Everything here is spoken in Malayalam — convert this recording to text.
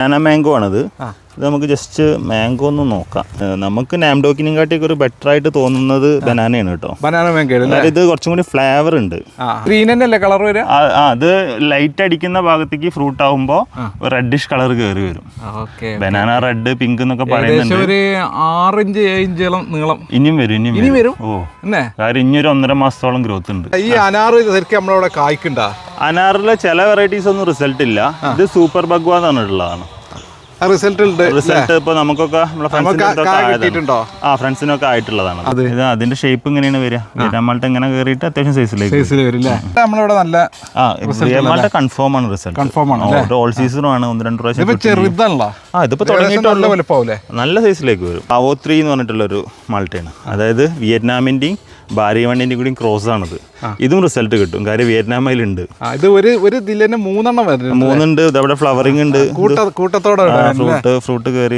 ബനാന മാംഗോ ആണിത്. ഇത് നമുക്ക് ജസ്റ്റ് മാംഗോ ഒന്ന് നോക്കാം. നമുക്ക് നാംഡോക്കിനും കാട്ടിയൊക്കെ ഒരു ബെറ്റർ ആയിട്ട് തോന്നുന്നത് ബനാനയാണ് കേട്ടോ. ബനാന മാംഗോ ഇത് കുറച്ചും കൂടി ഫ്ലേവർ ഉണ്ട്. ഗ്രീൻ തന്നെയല്ലേ കളർ വരിക? അത് ലൈറ്റ് അടിക്കുന്ന ഭാഗത്തേക്ക് ഫ്രൂട്ട് ആവുമ്പോൾ റെഡിഷ് കളർ കയറി വരും. ബനാന റെഡ് പിങ്ക് എന്നൊക്കെ പറയുന്നുണ്ട്. ഒരു 6 ഇഞ്ച് 7 ഇഞ്ചോളം നീളം ഇനിയും വരും. ഓ കാര്യം ഇനി ഒരു 1.5 മാസത്തോളം ഗ്രോത്ത് ഉണ്ട്. ഈ അനാറ് ശരിക്കും നമ്മളവിടെ കായ്ക്കുണ്ടാ? അനാറിലെ ചില വെറൈറ്റീസ് ഒന്നും റിസൾട്ട് ഇല്ല. ഇത് സൂപ്പർ ബഗ്വ എന്ന് പറഞ്ഞിട്ടുള്ളതാണ്. റിസൾട്ട് ഇപ്പൊ നമുക്കൊക്കെ ഫ്രണ്ട്സിനൊക്കെ ആയിട്ടുള്ളതാണ്. അതിന്റെ ഷേപ്പ് ഇങ്ങനെയാണ് വരിക. വിയറ്റ്നാം ഇങ്ങനെ കയറിയിട്ട് അത്യാവശ്യം സൈസിലേക്ക് നമ്മളിവിടെ നല്ല കൺഫേം ആണ് റിസൾട്ട്. ഓൾ സീസണും ആണ്. 1-2 പ്രാവശ്യം ചെറുതാണല്ലോ. ഇതിപ്പോ തുടങ്ങിയിട്ടുള്ള നല്ല സൈസിലേക്ക് വരും. പാവോ 3 എന്ന് പറഞ്ഞിട്ടുള്ള ഒരു മാൾട്ടയാണ്. അതായത് വിയറ്റ്നാമിന്റെയും ബാരിവണ്ണിന്റെ കൂടി ക്രോസ് ആണിത്. ഇതും റിസൾട്ട് കിട്ടും. കാര്യം വിയറ്റ്നാമിലുണ്ട്. ഇത് ഒരു ഇതിൽ തന്നെ 3 എണ്ണം വരുന്നുണ്ട്. 3 ഉണ്ട്. ഇതവിടെ ഫ്ലവറിംഗ് ഉണ്ട്. കൂട്ടത്തോടെ ഫ്രൂട്ട് കയറി